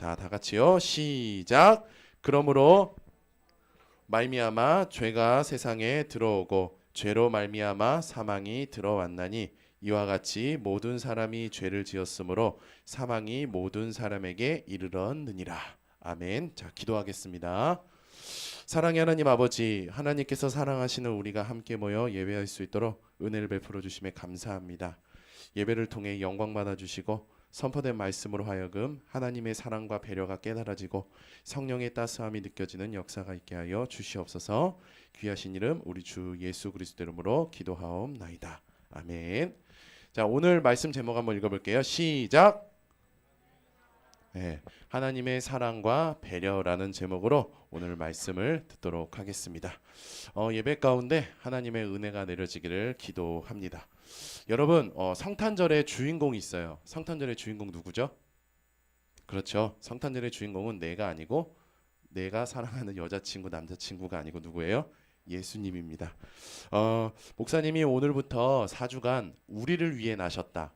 자, 다 같이요. 시작. 그러므로 말미암아 죄가 세상에 들어오고 죄로 말미암아 사망이 들어왔나니 이와 같이 모든 사람이 죄를 지었으므로 사망이 모든 사람에게 이르렀느니라. 아멘. 자, 기도하겠습니다. 사랑의 하나님 아버지, 하나님께서 사랑하시는 우리가 함께 모여 예배할 수 있도록 은혜를 베풀어 주심에 감사합니다. 예배를 통해 영광 받아 주시고 선포된 말씀으로 하여금 하나님의 사랑과 배려가 깨달아지고 성령의 따스함이 느껴지는 역사가 있게 하여 주시옵소서. 귀하신 이름 우리 주 예수 그리스도 이름으로 기도하옵나이다. 아멘. 자, 오늘 말씀 제목 한번 읽어볼게요. 시작. 네, 하나님의 사랑과 배려라는 제목으로 오늘 말씀을 듣도록 하겠습니다. 예배 가운데 하나님의 은혜가 내려지기를 기도합니다. 여러분, 성탄절의 주인공이 있어요. 성탄절의 주인공 누구죠? 그렇죠. 성탄절의 주인공은 내가 아니고 내가 사랑하는 여자친구, 남자친구가 아니고 누구예요? 예수님입니다. 목사님이 오늘부터 4주간 우리를 위해 나셨다.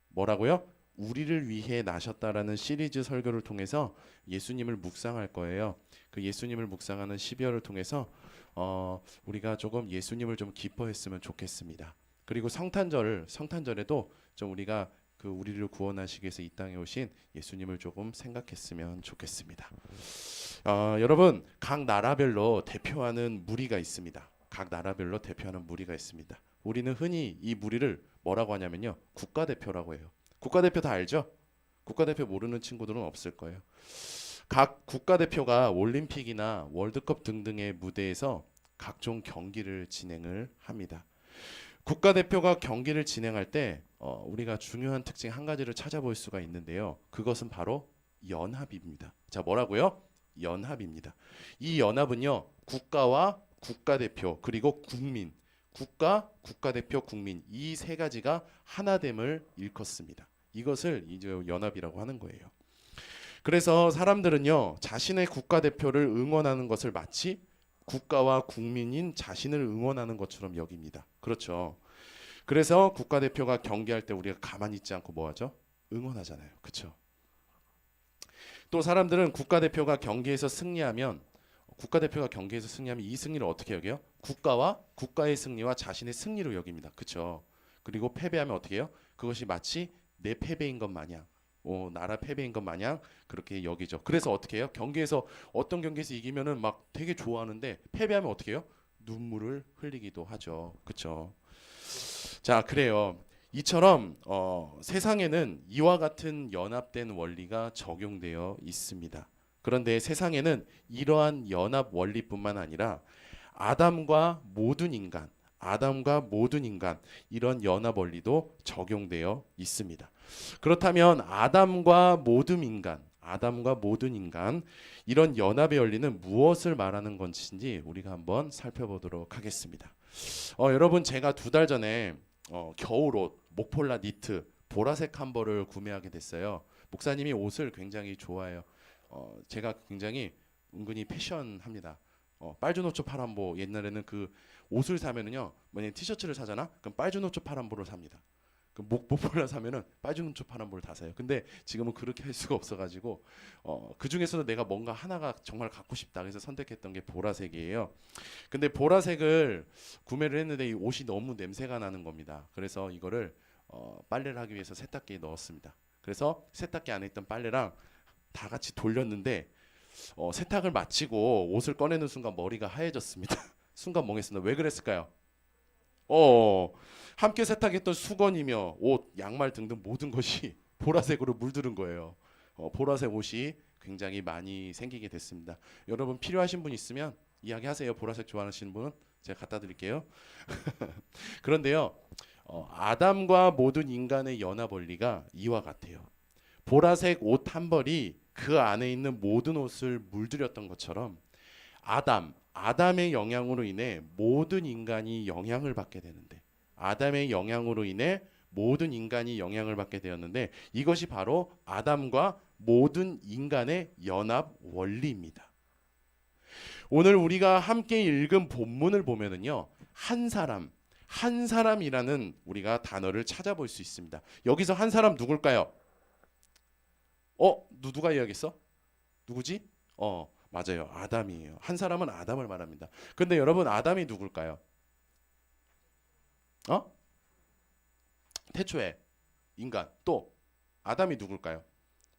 뭐라고요? 우리를 위해 나셨다라는 시리즈 설교를 통해서 예수님을 묵상할 거예요. 그 예수님을 묵상하는 12월을 통해서 우리가 조금 예수님을 좀 기뻐했으면 좋겠습니다. 그리고 성탄절에도 좀 우리가 그 우리를 구원하시기 위해서 이 땅에 오신 예수님을 조금 생각했으면 좋겠습니다. 여러분, 각 나라별로 대표하는 무리가 있습니다. 각 나라별로 대표하는 무리가 있습니다. 우리는 흔히 이 무리를 뭐라고 하냐면요, 국가대표라고 해요. 국가대표 다 알죠? 국가대표 모르는 친구들은 없을 거예요. 각 국가대표가 올림픽이나 월드컵 등등의 무대에서 각종 경기를 진행을 합니다. 국가대표가 경기를 진행할 때 우리가 중요한 특징 한 가지를 찾아볼 수가 있는데요. 그것은 바로 연합입니다. 자, 뭐라고요? 연합입니다. 이 연합은요, 국가와 국가대표 그리고 국민, 국가, 국가대표, 국민 이 세 가지가 하나됨을 일컫습니다. 이것을 이제 연합이라고 하는 거예요. 그래서 사람들은요, 자신의 국가대표를 응원하는 것을 마치 국가와 국민인 자신을 응원하는 것처럼 여깁니다. 그렇죠. 그래서 국가대표가 경기할 때 우리가 가만히 있지 않고 뭐 하죠? 응원하잖아요. 그렇죠. 또 사람들은 국가대표가 경기에서 승리하면 이 승리를 어떻게 여겨요? 국가의 승리와 자신의 승리로 여깁니다. 그렇죠. 그리고 패배하면 어떻게 해요? 그것이 마치 내 패배인 것 마냥, 나라 패배인 것 마냥 그렇게 여기죠. 그래서 어떻게 해요? 어떤 경기에서 이기면은 막 되게 좋아하는데 패배하면 어떻게 해요? 눈물을 흘리기도 하죠. 그렇죠. 자, 그래요. 이처럼 세상에는 이와 같은 연합된 원리가 적용되어 있습니다. 그런데 세상에는 이러한 연합 원리뿐만 아니라 아담과 모든 인간 이런 연합 원리도 적용되어 있습니다. 그렇다면 아담과 모든 인간 이런 연합의 원리는 무엇을 말하는 것인지 우리가 한번 살펴보도록 하겠습니다. 여러분, 제가 2달 전에 겨울옷 목폴라 니트 보라색 한 벌을 구매하게 됐어요. 목사님이 옷을 굉장히 좋아해요. 제가 굉장히 은근히 패션합니다. 빨주노초 파란보, 옛날에는 그 옷을 사면은요, 만약에 티셔츠를 사잖아, 그럼 빨주노초 파란보를 삽니다. 그 목폴라 사면은 빨주노초 파란보를 다 사요. 근데 지금은 그렇게 할 수가 없어가지고 그 중에서도 내가 뭔가 하나가 정말 갖고 싶다 그래서 선택했던 게 보라색이에요. 근데 보라색을 구매를 했는데 이 옷이 너무 냄새가 나는 겁니다. 그래서 이거를 빨래를 하기 위해서 세탁기에 넣었습니다. 그래서 세탁기 안에 있던 빨래랑 다 같이 돌렸는데 세탁을 마치고 옷을 꺼내는 순간 머리가 하얘졌습니다. 순간 멍했습니다. 왜 그랬을까요? 함께 세탁했던 수건이며 옷, 양말 등등 모든 것이 보라색으로 물들은 거예요. 보라색 옷이 굉장히 많이 생기게 됐습니다. 여러분 필요하신 분 있으면 이야기하세요. 보라색 좋아하시는 분은 제가 갖다 드릴게요. 그런데요, 아담과 모든 인간의 연합 원리가 이와 같아요. 보라색 옷 한 벌이 그 안에 있는 모든 옷을 물들였던 것처럼 아담의 영향으로 인해 모든 인간이 영향을 받게 되는데 아담의 영향으로 인해 모든 인간이 영향을 받게 되었는데 이것이 바로 아담과 모든 인간의 연합 원리입니다. 오늘 우리가 함께 읽은 본문을 보면은요, 한 사람이라는 우리가 단어를 찾아볼 수 있습니다. 여기서 한 사람 누굴까요? 누가 이야기했어? 누구지? 맞아요. 아담이에요. 한 사람은 아담을 말합니다. 근데 여러분 아담이 누굴까요? 어? 태초에 인간. 또 아담이 누굴까요?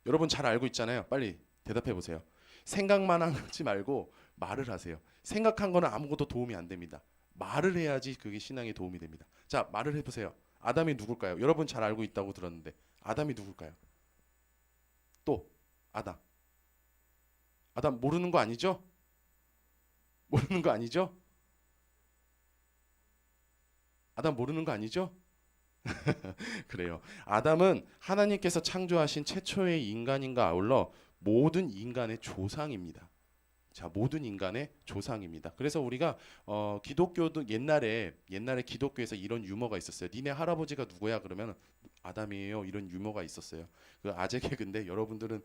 여러분 잘 알고 있잖아요. 빨리 대답해 보세요. 생각만 하지 말고 말을 하세요. 생각한 거는 아무것도 도움이 안 됩니다. 말을 해야지 그게 신앙에 도움이 됩니다. 자, 말을 해보세요. 아담이 누굴까요? 여러분 잘 알고 있다고 들었는데 아담이 누굴까요? 또 아담. 아담 모르는 거 아니죠? 모르는 거 아니죠? 아담 모르는 거 아니죠? 그래요. 아담은 하나님께서 창조하신 최초의 인간인가 아울러 모든 인간의 조상입니다. 자, 모든 인간의 조상입니다. 그래서 우리가 기독교도 옛날에 기독교에서 이런 유머가 있었어요. 니네 할아버지가 누구야? 그러면 아담이에요. 이런 유머가 있었어요. 그 아재 개그인데 여러분들은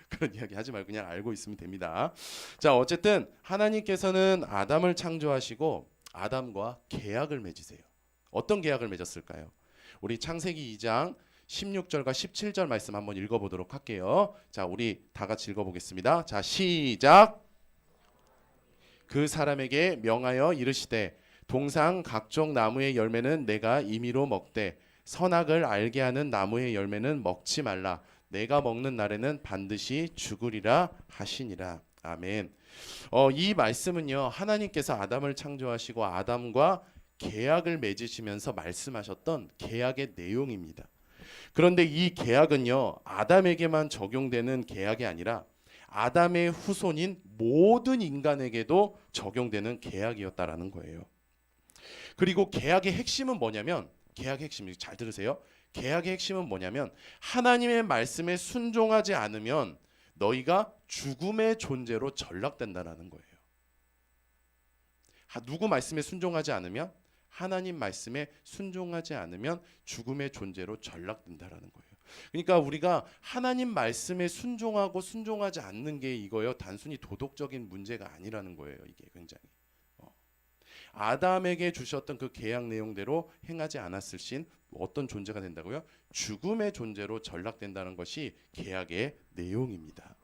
그런 이야기 하지 말고 그냥 알고 있으면 됩니다. 자, 어쨌든 하나님께서는 아담을 창조하시고 아담과 계약을 맺으세요. 어떤 계약을 맺었을까요? 우리 창세기 2장 16절과 17절 말씀 한번 읽어보도록 할게요. 자, 우리 다 같이 읽어보겠습니다. 자, 시작. 그 사람에게 명하여 이르시되 동상 각종 나무의 열매는 내가 임의로 먹되 선악을 알게 하는 나무의 열매는 먹지 말라. 내가 먹는 날에는 반드시 죽으리라 하시니라. 아멘. 이 말씀은요, 하나님께서 아담을 창조하시고 아담과 계약을 맺으시면서 말씀하셨던 계약의 내용입니다. 그런데 이 계약은요, 아담에게만 적용되는 계약이 아니라 아담의 후손인 모든 인간에게도 적용되는 계약이었다라는 거예요. 그리고 계약의 핵심은 뭐냐면, 계약의 핵심 잘 들으세요. 계약의 핵심은 뭐냐면 하나님의 말씀에 순종하지 않으면 너희가 죽음의 존재로 전락된다라는 거예요. 누구 말씀에 순종하지 않으면? 하나님 말씀에 순종하지 않으면 죽음의 존재로 전락된다라는 거예요. 그러니까 우리가 하나님 말씀에 순종하고 순종하지 않는 게 이거예요. 단순히 도덕적인 문제가 아니라는 거예요. 이게 굉장히 아담에게 주셨던 그 계약 내용대로 행하지 않았을 신 어떤 존재가 된다고요? 죽음의 존재로 전락된다는 것이 계약의 내용입니다.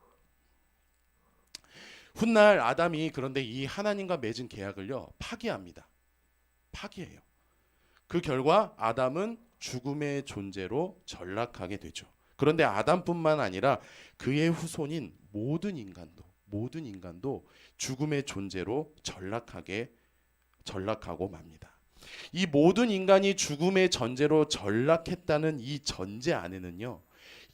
훗날 아담이 그런데 이 하나님과 맺은 계약을요 파기합니다. 파기해요. 그 결과 아담은 죽음의 존재로 전락하게 되죠. 그런데 아담뿐만 아니라 그의 후손인 모든 인간도 죽음의 존재로 전락하고 맙니다. 이 모든 인간이 죽음의 전제로 전락했다는 이 전제 안에는요,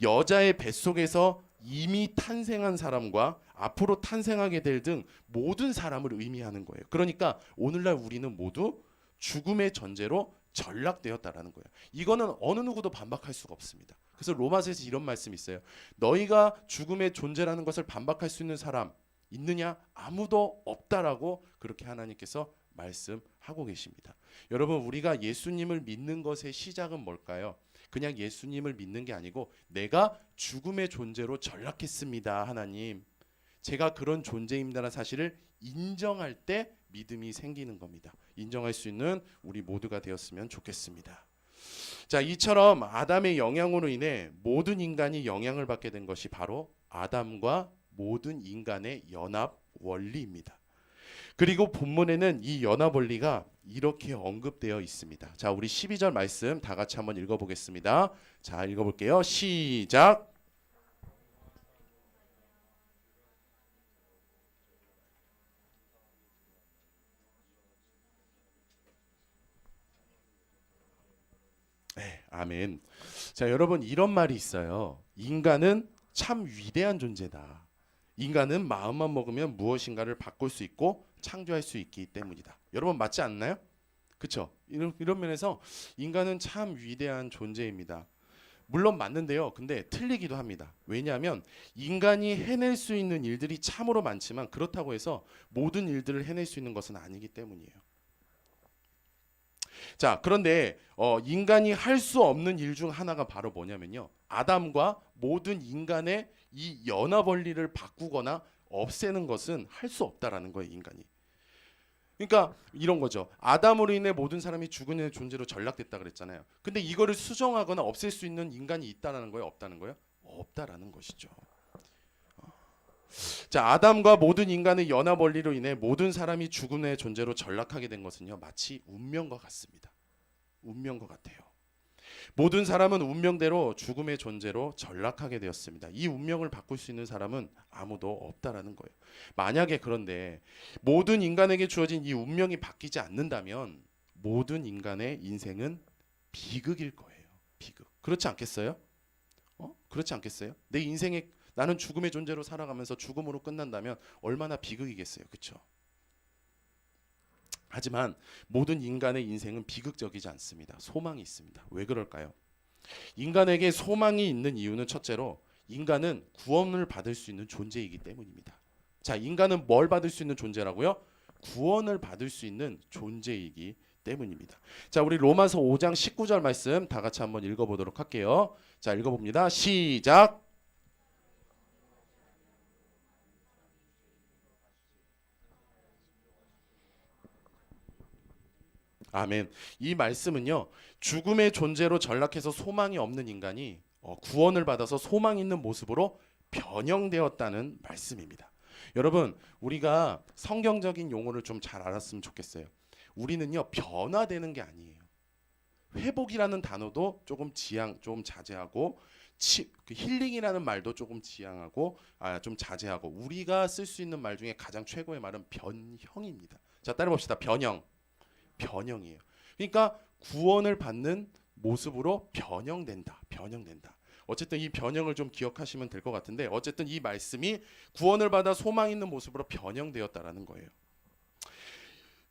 여자의 뱃속에서 이미 탄생한 사람과 앞으로 탄생하게 될 등 모든 사람을 의미하는 거예요. 그러니까 오늘날 우리는 모두 죽음의 전제로 전락되었다라는 거예요. 이거는 어느 누구도 반박할 수가 없습니다. 그래서 로마서에서 이런 말씀이 있어요. 너희가 죽음의 존재라는 것을 반박할 수 있는 사람 있느냐? 아무도 없다라고 그렇게 하나님께서 말씀하고 계십니다. 여러분, 우리가 예수님을 믿는 것의 시작은 뭘까요? 그냥 예수님을 믿는 게 아니고 내가 죽음의 존재로 전락했습니다. 하나님, 제가 그런 존재입니다라는 사실을 인정할 때 믿음이 생기는 겁니다. 인정할 수 있는 우리 모두가 되었으면 좋겠습니다. 자, 이처럼 아담의 영향으로 인해 모든 인간이 영향을 받게 된 것이 바로 아담과 모든 인간의 연합 원리입니다. 그리고 본문에는 이 연합 원리가 이렇게 언급되어 있습니다. 자, 우리 12절 말씀 다 같이 한번 읽어보겠습니다. 자, 읽어볼게요. 시작. 네, 아멘. 자, 여러분, 이런 말이 있어요. 인간은 참 위대한 존재다. 인간은 마음만 먹으면 무엇인가를 바꿀 수 있고 창조할 수 있기 때문이다. 여러분, 맞지 않나요? 그렇죠? 이런 면에서 인간은 참 위대한 존재입니다. 물론 맞는데요. 근데 틀리기도 합니다. 왜냐하면 인간이 해낼 수 있는 일들이 참으로 많지만 그렇다고 해서 모든 일들을 해낼 수 있는 것은 아니기 때문이에요. 자, 그런데 인간이 할 수 없는 일 중 하나가 바로 뭐냐면요, 아담과 모든 인간의 이 연합 원리를 바꾸거나 없애는 것은 할 수 없다라는 거예요, 인간이. 그러니까 이런 거죠. 아담으로 인해 모든 사람이 죽은 존재로 전락됐다 그랬잖아요. 근데 이거를 수정하거나 없앨 수 있는 인간이 있다는 거예요, 없다는 거예요? 없다라는 것이죠. 자, 아담과 모든 인간의 연합 원리로 인해 모든 사람이 죽음의 존재로 전락하게 된 것은요, 마치 운명과 같습니다. 운명과 같아요. 모든 사람은 운명대로 죽음의 존재로 전락하게 되었습니다. 이 운명을 바꿀 수 있는 사람은 아무도 없다라는 거예요. 만약에 그런데 모든 인간에게 주어진 이 운명이 바뀌지 않는다면 모든 인간의 인생은 비극일 거예요. 비극. 그렇지 않겠어요? 그렇지 않겠어요? 내 인생에 나는 죽음의 존재로 살아가면서 죽음으로 끝난다면 얼마나 비극이겠어요. 그렇죠? 하지만 모든 인간의 인생은 비극적이지 않습니다. 소망이 있습니다. 왜 그럴까요? 인간에게 소망이 있는 이유는 첫째로 인간은 구원을 받을 수 있는 존재이기 때문입니다. 자, 인간은 뭘 받을 수 있는 존재라고요? 구원을 받을 수 있는 존재이기 때문입니다. 자, 우리 로마서 5장 19절 말씀 다 같이 한번 읽어보도록 할게요. 자, 읽어봅니다. 시작. 아멘. 이 말씀은요, 죽음의 존재로 전락해서 소망이 없는 인간이 구원을 받아서 소망 있는 모습으로 변형되었다는 말씀입니다. 여러분, 우리가 성경적인 용어를 좀 잘 알았으면 좋겠어요. 우리는요, 변화되는 게 아니에요. 회복이라는 단어도 조금 좀 자제하고, 그 힐링이라는 말도 조금 지양하고, 좀 자제하고, 우리가 쓸 수 있는 말 중에 가장 최고의 말은 변형입니다. 자, 따라 봅시다. 변형. 변형이에요. 그러니까 구원을 받는 모습으로 변형된다. 변형된다. 어쨌든 이 변형을 좀 기억하시면 될 것 같은데, 어쨌든 이 말씀이 구원을 받아 소망 있는 모습으로 변형되었다라는 거예요.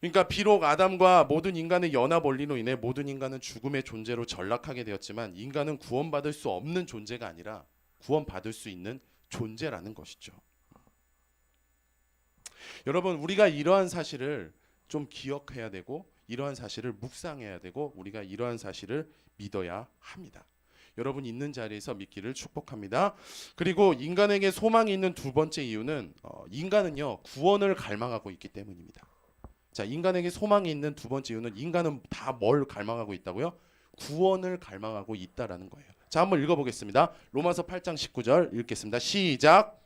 그러니까 비록 아담과 모든 인간의 연합 원리로 인해 모든 인간은 죽음의 존재로 전락하게 되었지만 인간은 구원받을 수 없는 존재가 아니라 구원받을 수 있는 존재라는 것이죠. 여러분, 우리가 이러한 사실을 좀 기억해야 되고 이러한 사실을 묵상해야 되고 우리가 이러한 사실을 믿어야 합니다. 여러분 있는 자리에서 믿기를 축복합니다. 그리고 인간에게 소망이 있는 두 번째 이유는 인간은요, 구원을 갈망하고 있기 때문입니다. 자, 인간에게 소망이 있는 두 번째 이유는 인간은 다 뭘 갈망하고 있다고요? 구원을 갈망하고 있다라는 거예요. 자, 한번 읽어보겠습니다. 로마서 8장 19절 읽겠습니다. 시작.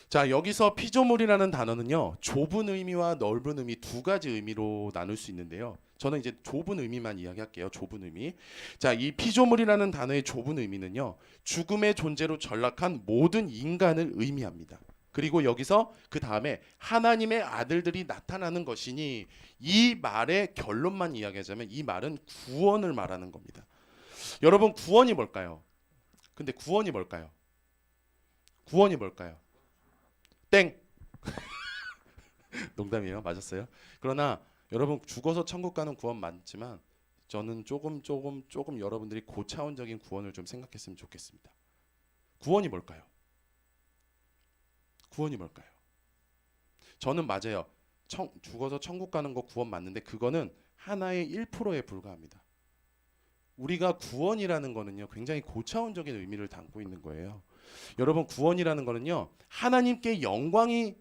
자, 여기서 피조물이라는 단어는요, 좁은 의미와 넓은 의미 두 가지 의미로 나눌 수 있는데요. 저는 이제 좁은 의미만 이야기할게요. 좁은 의미. 자, 이 피조물이라는 단어의 좁은 의미는요, 죽음의 존재로 전락한 모든 인간을 의미합니다. 그리고 여기서 그 다음에 하나님의 아들들이 나타나는 것이니 이 말의 결론만 이야기하자면 이 말은 구원을 말하는 겁니다. 여러분, 구원이 뭘까요? 근데 구원이 뭘까요? 구원이 뭘까요? 땡. 농담이에요. 맞았어요. 그러나 여러분, 죽어서 천국 가는 구원 맞지만 저는 조금 여러분들이 고차원적인 구원을 좀 생각했으면 좋겠습니다. 구원이 뭘까요? 구원이 뭘까요? 저는 맞아요. 죽어서 천국 가는 거 구원 맞는데 그거는 하나의 1%에 불과합니다. 우리가 구원이라는 거는요, 굉장히 고차원적인 의미를 담고 있는 거예요. 여러분, 구원이라는 거는요, 하나님께 영광이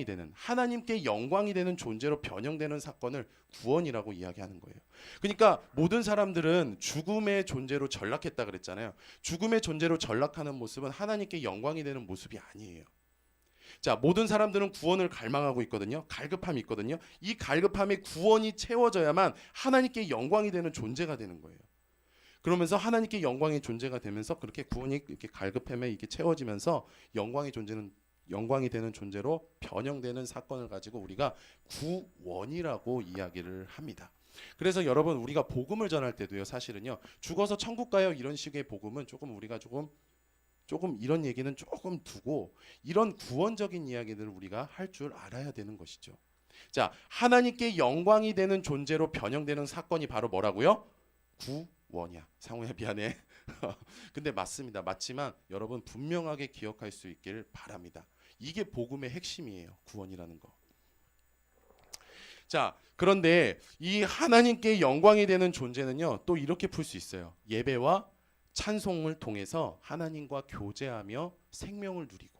되는, 하나님께 영광이 되는 존재로 변형되는 사건을 구원이라고 이야기하는 거예요. 그러니까 모든 사람들은 죽음의 존재로 전락했다 그랬잖아요. 죽음의 존재로 전락하는 모습은 하나님께 영광이 되는 모습이 아니에요. 자, 모든 사람들은 구원을 갈망하고 있거든요. 갈급함이 있거든요. 이 갈급함에 구원이 채워져야만 하나님께 영광이 되는 존재가 되는 거예요. 그러면서 하나님께 영광의 존재가 되면서 그렇게 구원이 이렇게 갈급함에 이렇게 채워지면서 영광이 되는 존재로 변형되는 사건을 가지고 우리가 구원이라고 이야기를 합니다. 그래서 여러분, 우리가 복음을 전할 때도요, 사실은요, 죽어서 천국 가요 이런 식의 복음은 우리가 조금 이런 얘기는 조금 두고 이런 구원적인 이야기들을 우리가 할 줄 알아야 되는 것이죠. 자, 하나님께 영광이 되는 존재로 변형되는 사건이 바로 뭐라고요? 구원이야. 상우야, 미안해. 근데 맞습니다. 맞지만 여러분 분명하게 기억할 수 있기를 바랍니다. 이게 복음의 핵심이에요. 구원이라는 거. 자, 그런데 이 하나님께 영광이 되는 존재는요, 또 이렇게 풀 수 있어요. 예배와 찬송을 통해서 하나님과 교제하며 생명을 누리고.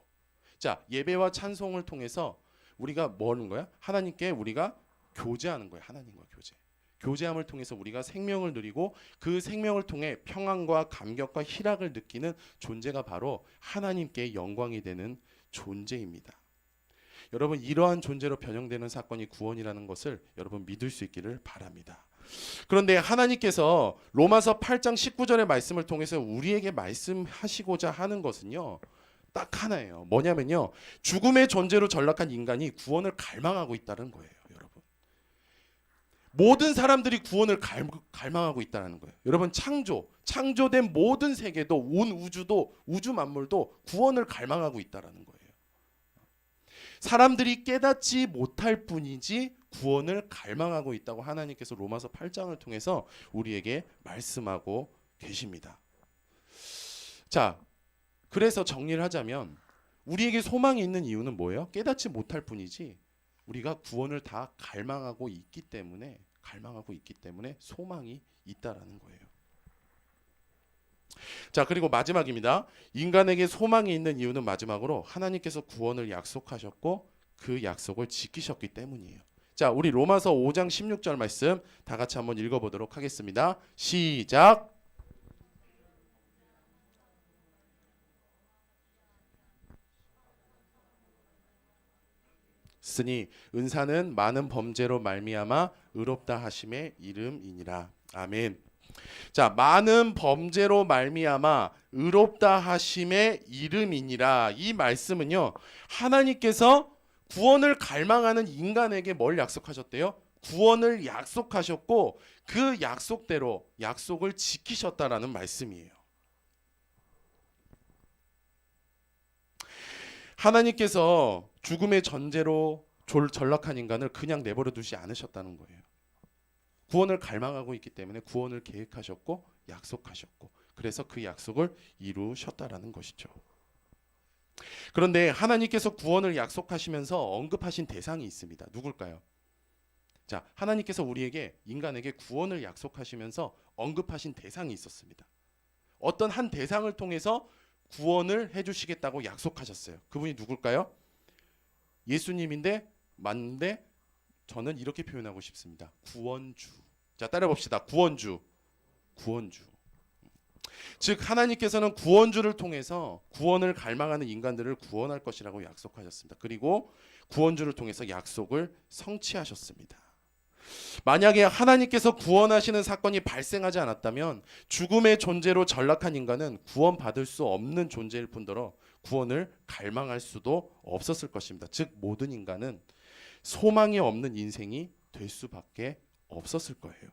자, 예배와 찬송을 통해서 우리가 뭐 하는 거야? 하나님께 우리가 교제하는 거야. 하나님과 교제. 교제함을 통해서 우리가 생명을 누리고 그 생명을 통해 평안과 감격과 희락을 느끼는 존재가 바로 하나님께 영광이 되는 존재입니다. 여러분, 이러한 존재로 변형되는 사건이 구원이라는 것을 여러분 믿을 수 있기를 바랍니다. 그런데 하나님께서 로마서 8장 19절의 말씀을 통해서 우리에게 말씀하시고자 하는 것은요, 딱 하나예요. 뭐냐면요, 죽음의 존재로 전락한 인간이 구원을 갈망하고 있다는 거예요. 여러분, 모든 사람들이 구원을 갈망하고 있다는 거예요. 여러분, 창조된 모든 세계도, 온 우주도, 우주 만물도 구원을 갈망하고 있다는 거예요. 사람들이 깨닫지 못할 뿐이지 구원을 갈망하고 있다고 하나님께서 로마서 8장을 통해서 우리에게 말씀하고 계십니다. 자, 그래서 정리를 하자면 우리에게 소망이 있는 이유는 뭐예요? 깨닫지 못할 뿐이지 우리가 구원을 다 갈망하고 있기 때문에 소망이 있다라는 거예요. 자, 그리고 마지막입니다. 인간에게 소망이 있는 이유는 마지막으로 하나님께서 구원을 약속하셨고 그 약속을 지키셨기 때문이에요. 자, 우리 로마서 5장 16절 말씀 다 같이 한번 읽어보도록 하겠습니다. 시작. 쓰니 은사는 많은 범죄로 말미암아 의롭다 하심의 이름이니라. 아멘. 자, 많은 범죄로 말미암아 의롭다 하심의 이름이니라. 이 말씀은요, 하나님께서 구원을 갈망하는 인간에게 뭘 약속하셨대요? 구원을 약속하셨고 그 약속대로 약속을 지키셨다라는 말씀이에요. 하나님께서 죽음의 전제로 전락한 인간을 그냥 내버려 두지 않으셨다는 거예요. 구원을 갈망하고 있기 때문에 구원을 계획하셨고 약속하셨고, 그래서 그 약속을 이루셨다라는 것이죠. 그런데 하나님께서 구원을 약속하시면서 언급하신 대상이 있습니다. 누굴까요? 자, 하나님께서 우리에게, 인간에게 구원을 약속하시면서 언급하신 대상이 있었습니다. 어떤 한 대상을 통해서 구원을 해주시겠다고 약속하셨어요. 그분이 누굴까요? 예수님인데, 맞는데 저는 이렇게 표현하고 싶습니다. 구원주. 자, 따라봅시다. 구원주. 즉 하나님께서는 구원주를 통해서 구원을 갈망하는 인간들을 구원할 것이라고 약속하셨습니다. 그리고 구원주를 통해서 약속을 성취하셨습니다. 만약에 하나님께서 구원하시는 사건이 발생하지 않았다면 죽음의 존재로 전락한 인간은 구원받을 수 없는 존재일 뿐더러 구원을 갈망할 수도 없었을 것입니다. 즉 모든 인간은 소망이 없는 인생이 될 수밖에 없었을 거예요.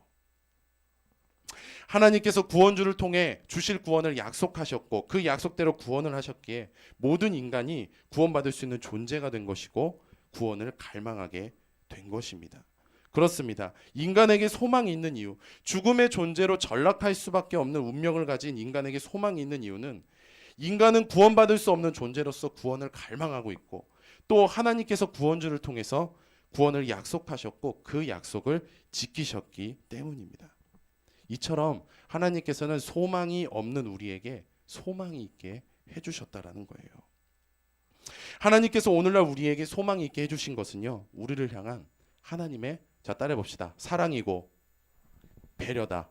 하나님께서 구원주를 통해 주실 구원을 약속하셨고 그 약속대로 구원을 하셨기에 모든 인간이 구원받을 수 있는 존재가 된 것이고 구원을 갈망하게 된 것입니다. 그렇습니다. 인간에게 소망이 있는 이유, 죽음의 존재로 전락할 수밖에 없는 운명을 가진 인간에게 소망이 있는 이유는 인간은 구원받을 수 없는 존재로서 구원을 갈망하고 있고 또 하나님께서 구원주를 통해서 구원을 약속하셨고 그 약속을 지키셨기 때문입니다. 이처럼 하나님께서는 소망이 없는 우리에게 소망이 있게 해주셨다라는 거예요. 하나님께서 오늘날 우리에게 소망이 있게 해주신 것은요, 우리를 향한 하나님의, 자 따라해봅시다, 사랑이고 배려다.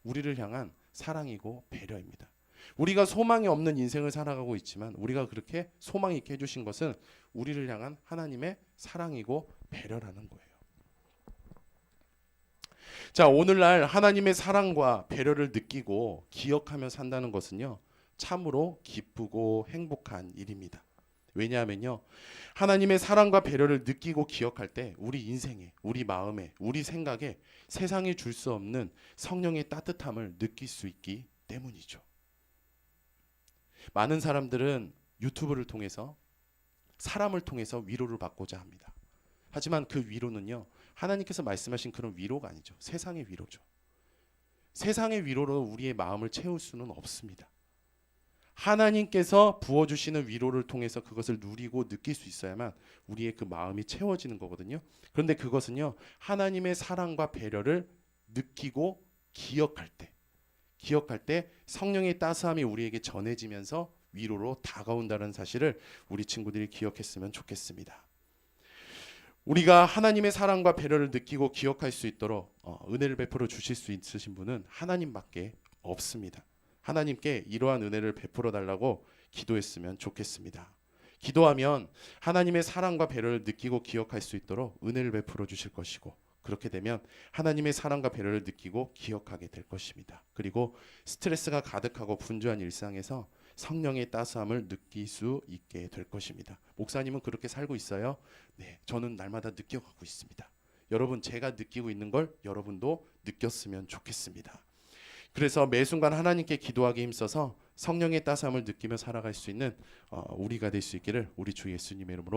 우리를 향한 사랑이고 배려입니다. 우리가 소망이 없는 인생을 살아가고 있지만 우리가 그렇게 소망 있게 해주신 것은 우리를 향한 하나님의 사랑이고 배려라는 거예요. 자, 오늘날 하나님의 사랑과 배려를 느끼고 기억하며 산다는 것은요, 참으로 기쁘고 행복한 일입니다. 왜냐하면요, 하나님의 사랑과 배려를 느끼고 기억할 때 우리 인생에, 우리 마음에, 우리 생각에 세상이 줄 수 없는 성령의 따뜻함을 느낄 수 있기 때문이죠. 많은 사람들은 유튜브를 통해서, 사람을 통해서 위로를 받고자 합니다. 하지만 그 위로는요, 하나님께서 말씀하신 그런 위로가 아니죠. 세상의 위로죠. 세상의 위로로 우리의 마음을 채울 수는 없습니다. 하나님께서 부어주시는 위로를 통해서 그것을 누리고 느낄 수 있어야만 우리의 그 마음이 채워지는 거거든요. 그런데 그것은요, 하나님의 사랑과 배려를 느끼고 기억할 때 성령의 따스함이 우리에게 전해지면서 위로로 다가온다는 사실을 우리 친구들이 기억했으면 좋겠습니다. 우리가 하나님의 사랑과 배려를 느끼고 기억할 수 있도록 은혜를 베풀어 주실 수 있으신 분은 하나님밖에 없습니다. 하나님께 이러한 은혜를 베풀어 달라고 기도했으면 좋겠습니다. 기도하면 하나님의 사랑과 배려를 느끼고 기억할 수 있도록 은혜를 베풀어 주실 것이고, 그렇게 되면 하나님의 사랑과 배려를 느끼고 기억하게 될 것입니다. 그리고 스트레스가 가득하고 분주한 일상에서 성령의 따스함을 느낄 수 있게 될 것입니다. 목사님은 그렇게 살고 있어요? 네, 저는 날마다 느껴가고 있습니다. 여러분, 제가 느끼고 있는 걸 여러분도 느꼈으면 좋겠습니다. 그래서 매 순간 하나님께 기도하기 힘써서 성령의 따스함을 느끼며 살아갈 수 있는 우리가 될 수 있기를 우리 주 예수님의 이름으로